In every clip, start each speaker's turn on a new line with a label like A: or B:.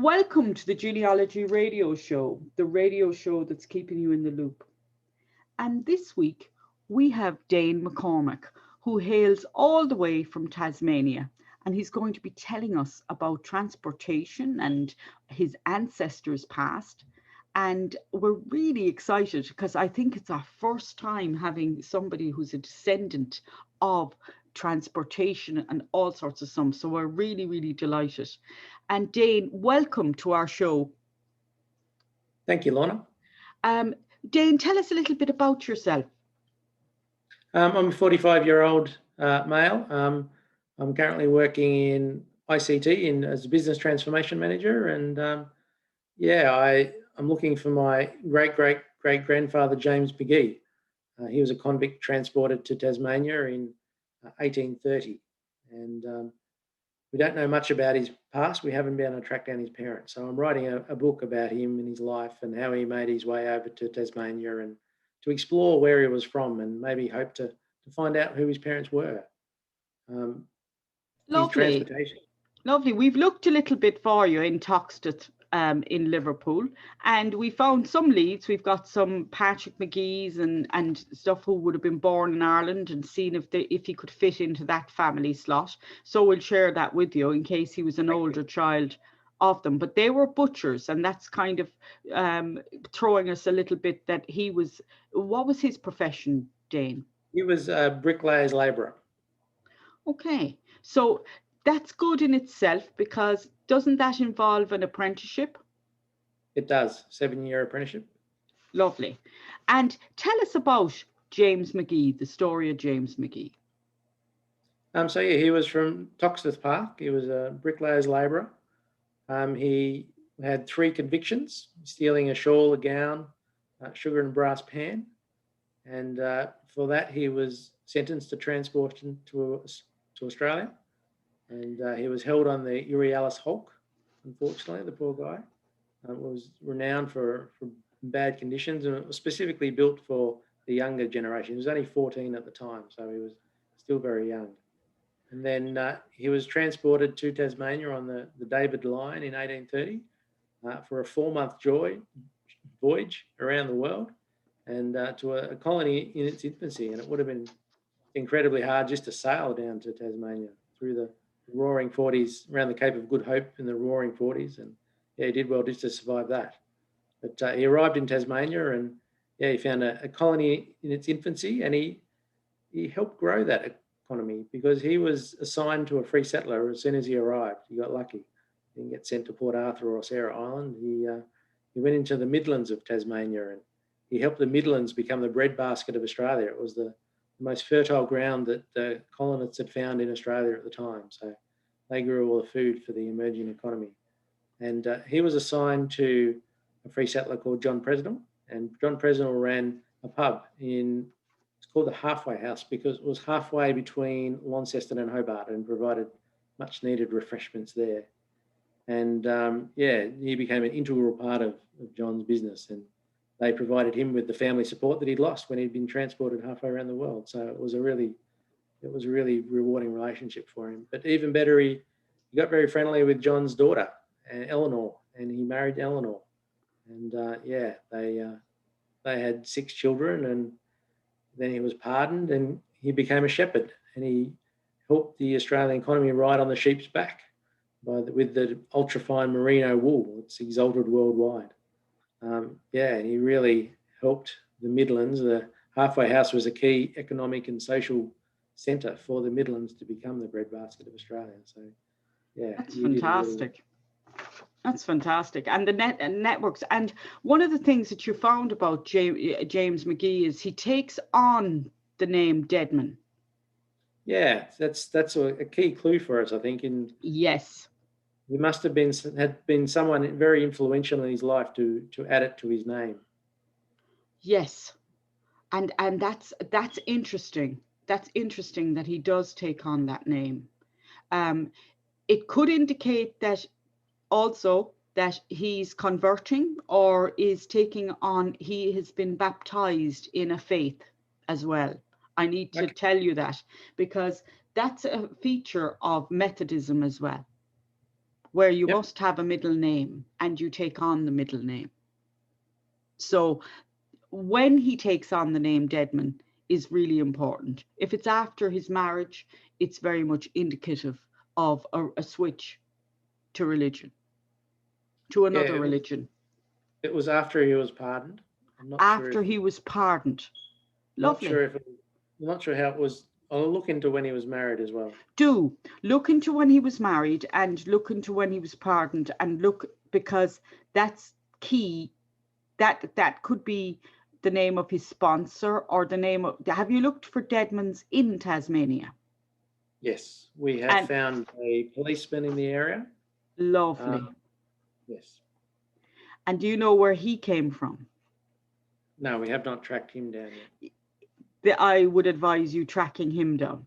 A: Welcome to the Genealogy radio show, the radio show that's keeping you in the loop. And this week we have Dane McCormack, who hails all the way from Tasmania, and he's going to be telling us about transportation and his ancestors past. And we're really excited because I think it's our first time having somebody who's a descendant of transportation and all sorts of some. So we're really, really delighted. And Dane, welcome to our show.
B: Thank you, Lorna.
A: Dane, tell us a little bit about yourself.
B: I'm a 45-year-old male. I'm currently working in ICT as a business transformation manager, and I'm looking for my great-great-great-grandfather, James Magee. He was a convict transported to Tasmania in 1830, and we don't know much about his past. We haven't been able to track down his parents. So I'm writing a book about him and his life and how he made his way over to Tasmania and to explore where he was from and maybe hope to find out who his parents were.
A: Lovely. Lovely. We've looked a little bit for you in Toxteth in Liverpool, and we found some leads. We've got some Patrick Magees and stuff who would have been born in Ireland and seen if he could fit into that family slot. So we'll share that with you in case he was an older child of them. But they were butchers, and that's kind of throwing us a little bit that he was. What was his profession, Dane?
B: He was a bricklayer's labourer.
A: Okay, so that's good in itself, because doesn't that involve an apprenticeship?
B: It does, 7-year apprenticeship.
A: Lovely. And tell us about James Magee, the story of James Magee.
B: He was from Toxteth Park. He was a bricklayer's labourer. He had 3 convictions: stealing a shawl, a gown, sugar and brass pan. And for that, he was sentenced to transportation to Australia. And he was held on the Euryalus Hulk, unfortunately, the poor guy. Was renowned for bad conditions, and it was specifically built for the younger generation. He was only 14 at the time, so he was still very young. And then he was transported to Tasmania on the David Lyon in 1830 for a 4-month voyage around the world, and to a colony in its infancy. And it would have been incredibly hard just to sail down to Tasmania through the roaring 40s, around the Cape of Good Hope in the roaring 40s. And he did well just to survive that. But he arrived in Tasmania, and he found a colony in its infancy, and he helped grow that economy because he was assigned to a free settler as soon as he arrived. He got lucky. He didn't get sent to Port Arthur or Sarah Island. He went into the Midlands of Tasmania, and he helped the Midlands become the breadbasket of Australia. It was the most fertile ground that the colonists had found in Australia at the time. So they grew all the food for the emerging economy. And he was assigned to a free settler called John Presnell. And John Presnell ran a pub it's called the Halfway House because it was halfway between Launceston and Hobart and provided much needed refreshments there. And he became an integral part of John's business. And they provided him with the family support that he'd lost when he'd been transported halfway around the world. So it was a really rewarding relationship for him. But even better, he got very friendly with John's daughter, Eleanor, and he married Eleanor. And they had 6 children, and then he was pardoned and he became a shepherd, and he helped the Australian economy ride on the sheep's back with the ultrafine merino wool. It's exalted worldwide. He really helped the Midlands. The Halfway House was a key economic and social centre for the Midlands to become the breadbasket of Australia. So,
A: that's fantastic. That's fantastic. And the networks. And one of the things that you found about James Magee is he takes on the name Diemen.
B: Yeah, that's a key clue for us, I think.
A: Yes.
B: He must have had been someone very influential in his life to add it to his name.
A: Yes, and that's interesting. That's interesting that he does take on that name. It could indicate that also that he's converting or is taking on. He has been baptized in a faith as well. I need to tell you that because that's a feature of Methodism as well, where you
B: Yep.
A: must have a middle name and you take on the middle name. So when he takes on the name Deadman is really important. If it's after his marriage, it's very much indicative of a switch to religion, to
B: Yeah,
A: another religion.
B: it was after he was pardoned. I'm not sure
A: After
B: if
A: he was pardoned.
B: not
A: Lovely.
B: sure if it, I'm not sure how it was. I'll look into when he was married as well.
A: Do look into when he was married and look into when he was pardoned and look, because that's key. That could be the name of his sponsor or the name of. Have you looked for Deadmans in Tasmania?
B: Yes, we have
A: And
B: found a policeman in the area.
A: lovely.
B: Yes.
A: And do you know where he came from?
B: No, we have not tracked him down yet.
A: I would advise you tracking him down.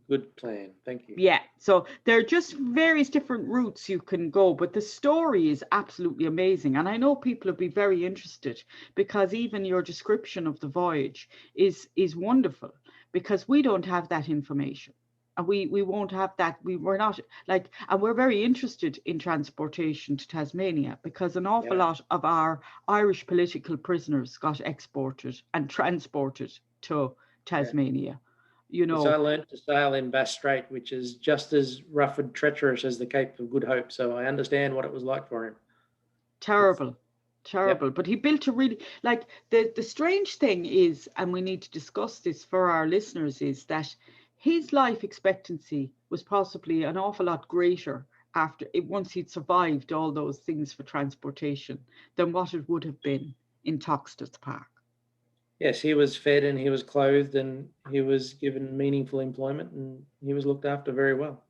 B: Good plan. Thank you.
A: Yeah, so there are just various different routes you can go, but the story is absolutely amazing. And I know people will be very interested because even your description of the voyage is wonderful, because we don't have that information. And we won't have that. We're not like, and we're very interested in transportation to Tasmania because an awful lot of our Irish political prisoners got exported and transported to Tasmania. You
B: Yes, I
A: know,
B: learned to sail in Bass Strait, which is just as rough and treacherous as the Cape of Good Hope. So I understand what it was like for him.
A: terrible, terrible.
B: Yep.
A: But he built a really, like, the strange thing is, and we need to discuss this for our listeners, is that his life expectancy was possibly an awful lot greater after it, once he'd survived all those things for transportation, than what it would have been in Toxteth Park.
B: Yes, he was fed and he was clothed and he was given meaningful employment and he was looked after very well.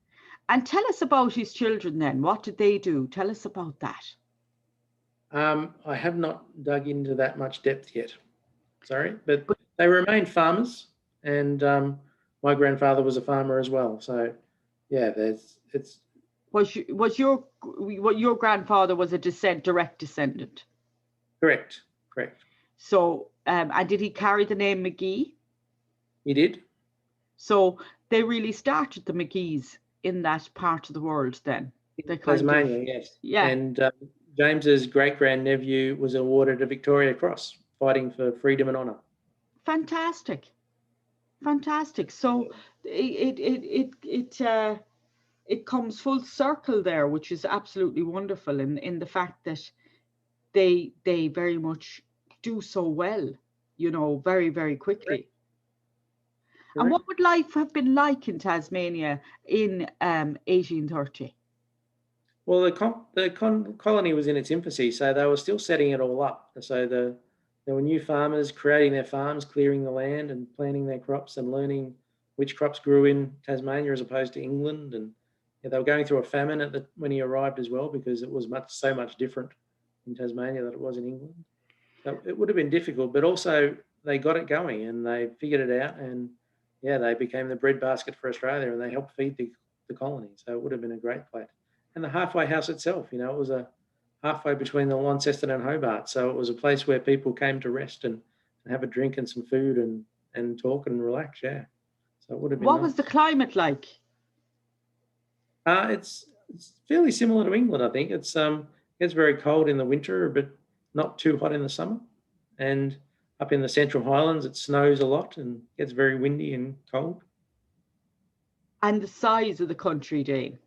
A: And tell us about his children then. What did they do? Tell us about that.
B: I have not dug into that much depth yet. Sorry, but they remained farmers, and my grandfather was a farmer as well. So, yeah, it's.
A: Was your grandfather was a direct descendant?
B: Correct.
A: So, and did he carry the name Magee?
B: He did.
A: So they really started the Magees in that part of the world then. They
B: Tasmania, yes.
A: Yeah.
B: And James's great-grandnephew was awarded a Victoria Cross fighting for freedom and honour.
A: Fantastic. So it comes full circle there, which is absolutely wonderful in the fact that they very much do so well, you know, very, very quickly.
B: Correct.
A: And what would life have been like in Tasmania in 1830?
B: Well, the colony was in its infancy, so they were still setting it all up. So there were new farmers creating their farms, clearing the land and planting their crops and learning which crops grew in Tasmania as opposed to England. And they were going through a famine when he arrived as well, because it was so much different in Tasmania than it was in England. So it would have been difficult, but also they got it going and they figured it out. And they became the breadbasket for Australia and they helped feed the colony. So it would have been a great place. And the halfway house itself, it was a halfway between the Launceston and Hobart. So it was a place where people came to rest and have a drink and some food and talk and relax. Yeah. So it would have been
A: What
B: nice.
A: was the climate like?
B: It's fairly similar to England, I think. It's very cold in the winter, but not too hot in the summer. And up in the Central Highlands, it snows a lot and gets very windy and cold.
A: And the size of the country, Dane?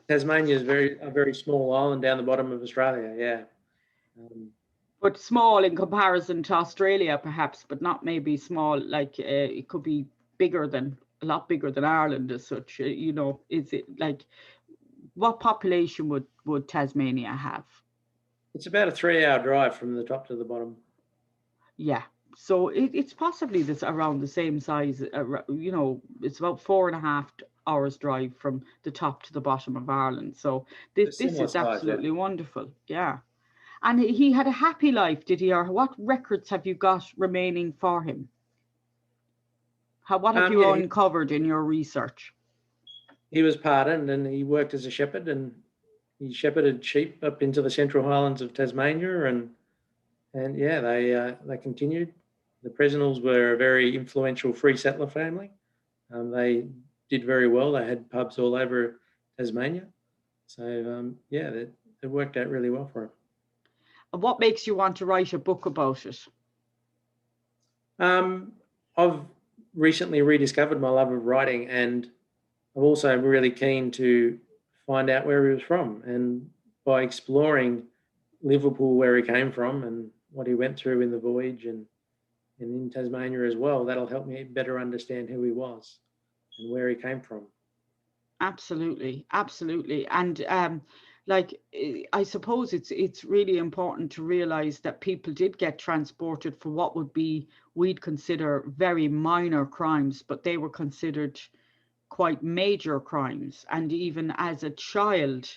B: Tasmania is a very small island down the bottom of Australia, yeah.
A: But small in comparison to Australia, perhaps, but not maybe small, like it could be a lot bigger than Ireland as such. Is it like, what population would Tasmania have?
B: It's about a 3-hour drive from the top to the bottom.
A: Yeah. So it's possibly this around the same size, it's about 4.5 hours drive from the top to the bottom of Ireland. So this is absolutely wonderful. Yeah. And he had a happy life, did he? Or what records have you got remaining for him? What have you uncovered in your research?
B: He was pardoned and he worked as a shepherd and he shepherded sheep up into the Central Highlands of Tasmania and they continued. The Presnells were a very influential free settler family. They did very well. They had pubs all over Tasmania. So, yeah, it worked out really well for him.
A: And what makes you want to write a book about it?
B: I've recently rediscovered my love of writing, and I'm also really keen to find out where he was from. And by exploring Liverpool, where he came from and what he went through in the voyage and in Tasmania as well, that'll help me better understand who he was and where he came from.
A: Absolutely, absolutely. And I suppose it's really important to realize that people did get transported for what we'd consider very minor crimes, but they were considered quite major crimes. And even as a child,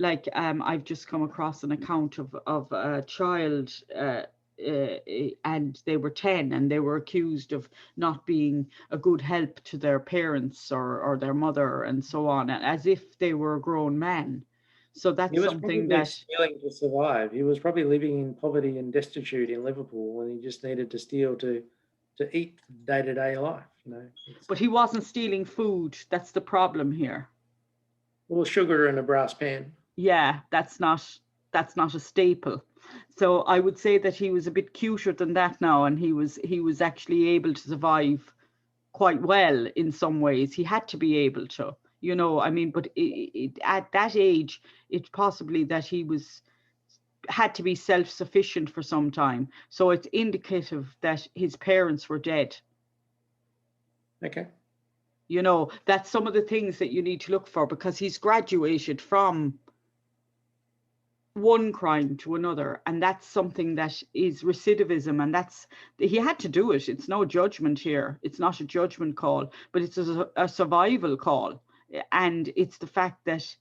A: I've just come across an account of a child, and they were 10 and they were accused of not being a good help to their parents or their mother and so on, as if they were a grown man. So that's
B: He was
A: something
B: probably
A: that,
B: stealing to survive. He was probably living in poverty and destitute in Liverpool, and he just needed to steal to eat day-to-day life, you know.
A: but he wasn't stealing food. That's the problem here.
B: Well, sugar in a brass pan.
A: Yeah, that's not a staple. So I would say that he was a bit cuter than that now, and he was actually able to survive quite well in some ways. He had to be able to, I mean, but at that age, it's possibly that he had to be self-sufficient for some time. So it's indicative that his parents were dead.
B: Okay.
A: That's some of the things that you need to look for, because he's graduated from one crime to another, and that's something that is recidivism, and he had to do it. It's no judgment here. It's not a judgment call, but it's a survival call. And it's the fact that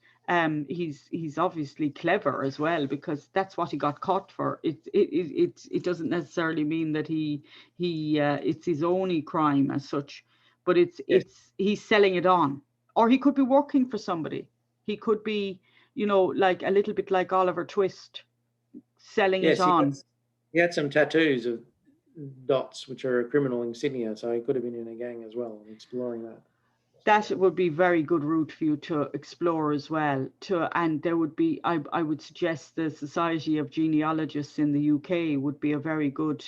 A: he's obviously clever as well, because that's what he got caught for. It doesn't necessarily mean that it's his only crime as such, but he's selling it on. Or he could be working for somebody. He could be, like a little bit like Oliver Twist, selling it on.
B: He had some tattoos of dots, which are a criminal insignia, so he could have been in a gang as well, and exploring that.
A: That would be a very good route for you to explore as well. And there would be, I would suggest the Society of Genealogists in the UK would be a very good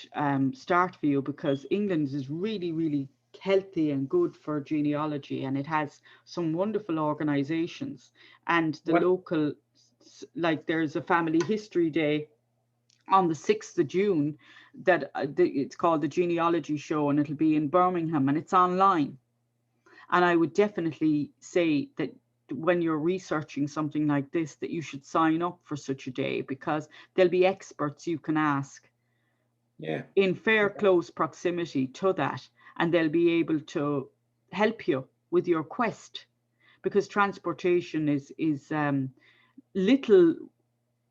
A: start for you, because England is really, really healthy and good for genealogy, and it has some wonderful organizations. And the local, like there's a family history day on the 6th of June that it's called the Genealogy Show, and it'll be in Birmingham, and it's online. And I would definitely say that when you're researching something like this, that you should sign up for such a day, because there'll be experts you can ask in fair close proximity to that, and they'll be able to help you with your quest, because transportation is little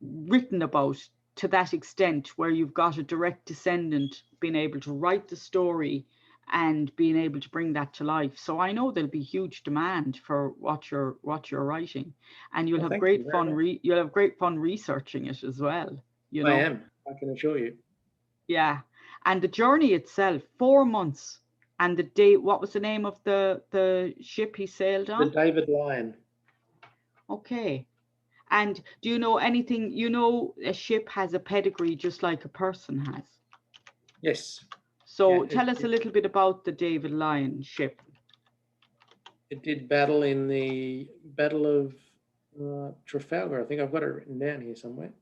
A: written about to that extent, where you've got a direct descendant being able to write the story and being able to bring that to life. So I know there'll be huge demand for what you're writing, and you'll have great fun. You'll have great fun researching it as well.
B: I am. I can assure you.
A: Yeah, and the journey itself, 4 months, and the day. What was the name of the ship he sailed on?
B: The David Lyon.
A: Okay. And do you know anything? A ship has a pedigree just like a person has.
B: Yes.
A: So tell us a little bit about the David Lyon ship.
B: It did battle in the Battle of Trafalgar. I think I've got it written down here somewhere.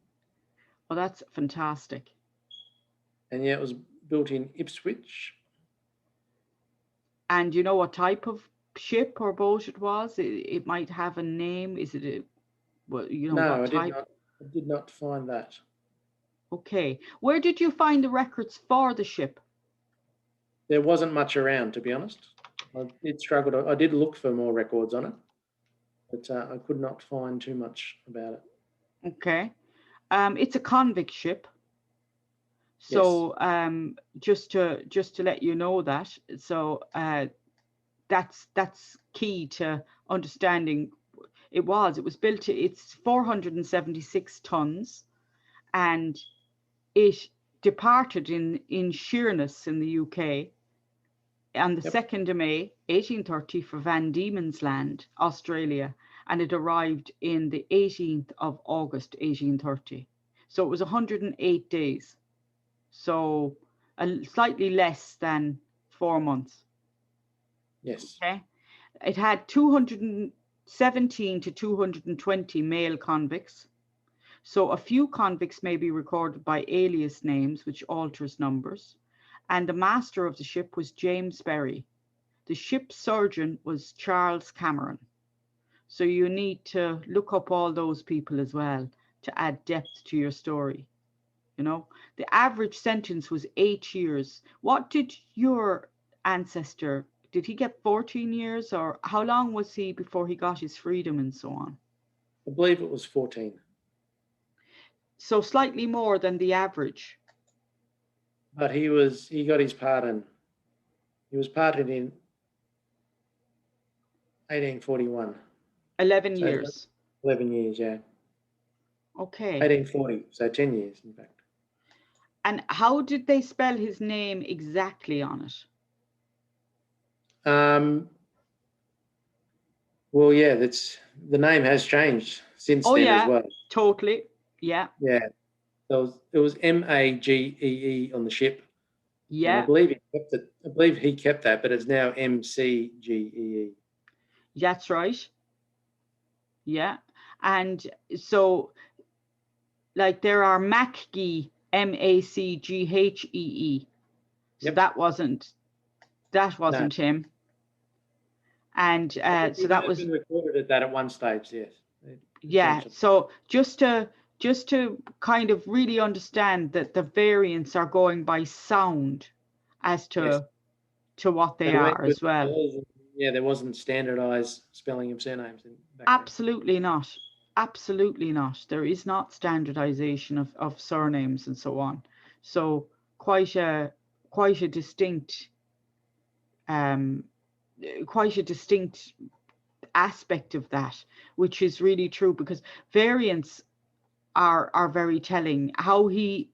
A: Oh, that's fantastic.
B: And it was built in Ipswich.
A: And you know what type of ship or boat it was? It might have a name. Is it what type?
B: I did not find that.
A: Okay. Where did you find the records for the ship?
B: There wasn't much around, to be honest. I did struggle. I did look for more records on it, but I could not find too much about it.
A: Okay. It's a convict ship. So just to let you know that. So that's key to understanding. It was built. It's 476 tons, and it departed in Sheerness in the UK on the
B: Yep.
A: 2nd of May, 1830 for Van Diemen's Land, Australia, and it arrived in the 18th of August, 1830. So it was 108 days. So slightly less than 4 months.
B: Yes.
A: Okay. It had 217 to 220 male convicts. So a few convicts may be recorded by alias names, which alters numbers. And the master of the ship was James Berry. The ship's surgeon was Charles Cameron. So you need to look up all those people as well to add depth to your story. You know, the average sentence was 8 years. What did your ancestor, did he get 14 years, or how long was he before he got his freedom and so on?
B: I believe it was 14.
A: So slightly more than the average.
B: But he got his pardon. He was pardoned in 1841.
A: 11
B: So
A: years.
B: 11 years, yeah.
A: Okay.
B: 1840, so 10 years, in fact.
A: And how did they spell his name exactly on it?
B: Well, yeah, the name has changed since then as well.
A: Totally. Yeah.
B: Yeah. It was Magee on the ship.
A: Yeah.
B: And I believe he kept it. I believe he kept that, but it's now MCGEE.
A: That's right. Yeah. And so, like, there are Magee, Macheghee. So that wasn't him. And so that was
B: been recorded at that at one stage, yes.
A: Yeah. So just to kind of really understand that the variants are going by sound as to what they are as well.
B: There wasn't standardized spelling of surnames.
A: Absolutely not. Absolutely not. There is not standardization of surnames and so on. So quite a distinct aspect of that, which is really true, because variants are very telling. How the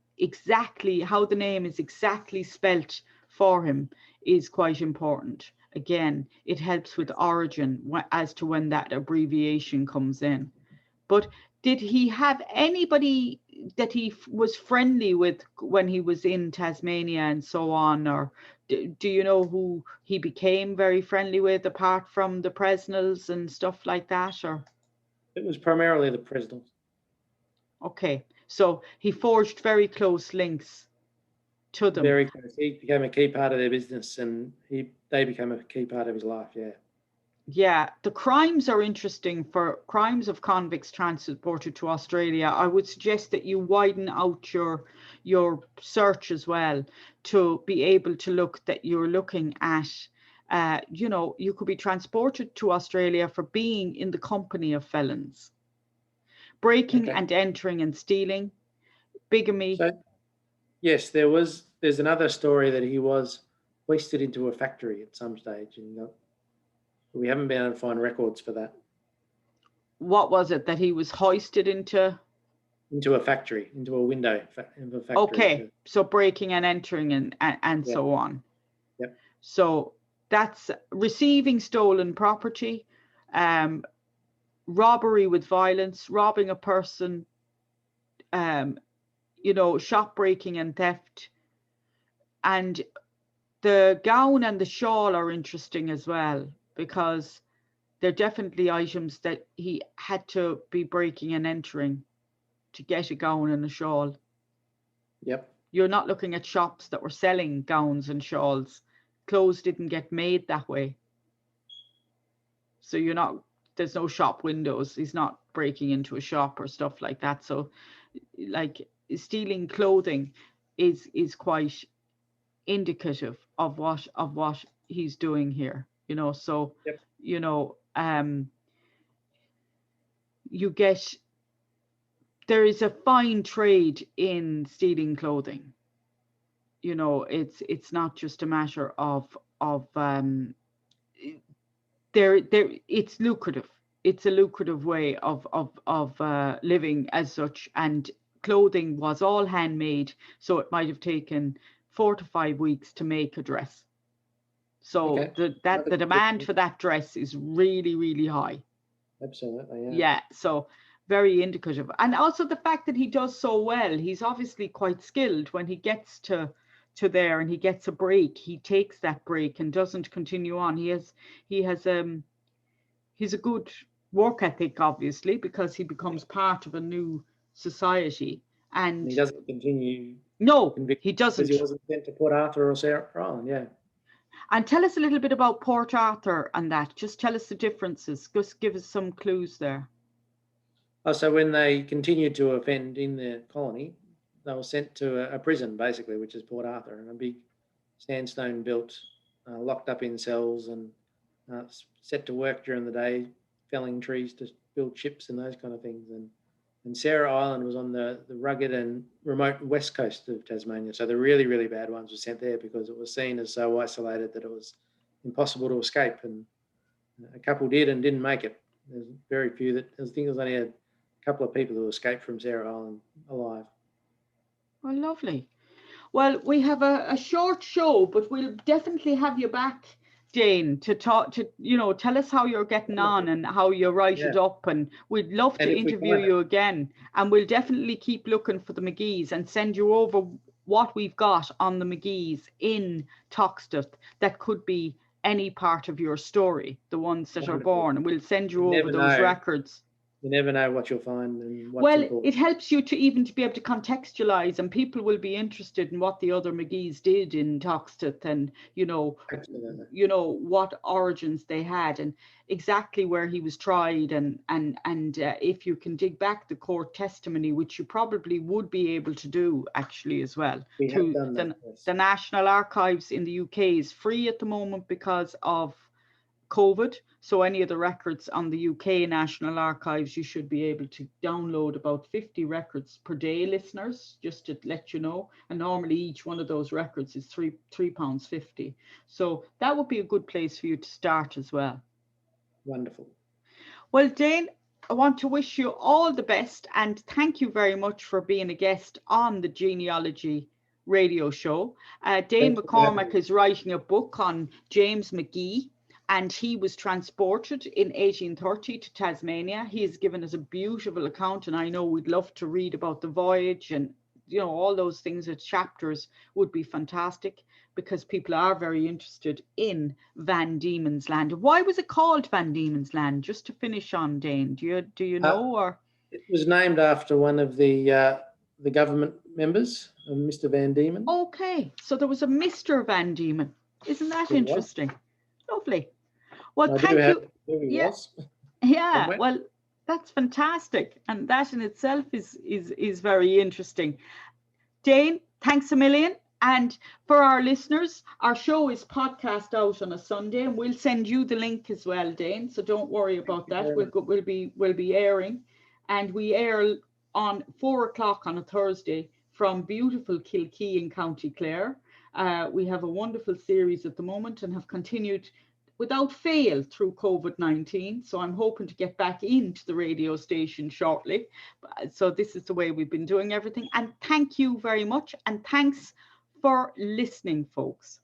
A: name is exactly spelt for him is quite important. Again, it helps with origin as to when that abbreviation comes in. But did he have anybody that he was friendly with when he was in Tasmania and so on? Or do you know who he became very friendly with, apart from the Presnells and stuff like that? Or
B: it was primarily the Presnells.
A: Okay, so he forged very close links to them.
B: Very close. He became a key part of their business, and they became a key part of his life. Yeah.
A: Yeah, the crimes are interesting. For crimes of convicts transported to Australia, I would suggest that you widen out your search as well, to be able to look that you're looking at, you could be transported to Australia for being in the company of felons, breaking and entering and stealing, bigamy.
B: So, yes, there's another story that he was hoisted into a factory at some stage, and we haven't been able to find records for that.
A: What was it that he was hoisted into?
B: Into a factory, into a window of a factory.
A: Okay, so breaking and entering and so on.
B: Yep.
A: So that's receiving stolen property, robbery with violence, robbing a person, shop breaking and theft. And the gown and the shawl are interesting as well, because they're definitely items that he had to be breaking and entering to get a gown and a shawl.
B: Yep.
A: You're not looking at shops that were selling gowns and shawls. Clothes didn't get made that way. So there's no shop windows. He's not breaking into a shop or stuff like that. So like stealing clothing is quite indicative of what he's doing here, so
B: yep.
A: There is a fine trade in stealing clothing. It's not just a matter of it's lucrative. It's a lucrative way of living as such, and clothing was all handmade, so it might have taken 4 to 5 weeks to make a dress. So
B: Okay.
A: the demand for that dress is really, really high.
B: Absolutely, yeah.
A: Yeah, so very indicative. And also the fact that he does so well, he's obviously quite skilled when he gets to there and he gets a break, he takes that break and doesn't continue on. He's a good work ethic, obviously, because he becomes part of a new society.
B: And he doesn't continue
A: No,
B: convicted
A: he
B: because
A: doesn't.
B: he wasn't sent to Port Arthur or Sarah Island, yeah.
A: And tell us a little bit about Port Arthur and that. Just tell us the differences. Just give us some clues there.
B: Oh, so when they continued to offend in the colony, they were sent to a prison, basically, which is Port Arthur, and a big sandstone built, locked up in cells and set to work during the day, felling trees to build ships and those kind of things. And Sarah Island was on the rugged and remote west coast of Tasmania. So the really, really bad ones were sent there because it was seen as so isolated that it was impossible to escape. And a couple did and didn't make it. There's very few that, I think there's only a couple of people who escaped from Sarah Island alive.
A: Well, lovely. Well, we have a short show, but we'll definitely have you back, Dane, to talk to, tell us how you're getting on and how you write it up. And we'd love to interview you again. And we'll definitely keep looking for the Magees and send you over what we've got on the Magees in Toxteth that could be any part of your story, the ones that are born. We'll send you over those records.
B: You never know what you'll find and what's
A: well,
B: important.
A: It helps you to be able to contextualize, and people will be interested in what the other Magees did in Toxteth, and what origins they had, and exactly where he was tried, and if you can dig back the court testimony, which you probably would be able to do actually as well.
B: We have done that, yes.
A: The National Archives in the UK is free at the moment because of COVID. So any of the records on the UK National Archives, you should be able to download about 50 records per day, listeners, just to let you know. And normally each one of those records is £3.50. So that would be a good place for you to start as well.
B: Wonderful.
A: Well, Dane, I want to wish you all the best, and thank you very much for being a guest on the Genealogy radio show. Dame McCormack is writing a book on James Magee, and he was transported in 1830 to Tasmania. He has given us a beautiful account, and I know we'd love to read about the voyage, and all those things. The chapters would be fantastic because people are very interested in Van Diemen's Land. Why was it called Van Diemen's Land? Just to finish on, Dane, do you know? Or
B: it was named after one of the government members, Mr. Van Diemen.
A: Okay, so there was a Mr. Van Diemen. Isn't that interesting? Lovely. Well, thank you. Yeah. Well, that's fantastic, and that in itself is very interesting. Dane, thanks a million. And for our listeners, our show is podcast out on a Sunday, and we'll send you the link as well, Dane. So don't worry about that. We'll be airing, and we air on 4:00 on a Thursday from beautiful Kilkee in County Clare. We have a wonderful series at the moment and have continued without fail through COVID-19. So I'm hoping to get back into the radio station shortly. So this is the way we've been doing everything. And thank you very much. And thanks for listening, folks.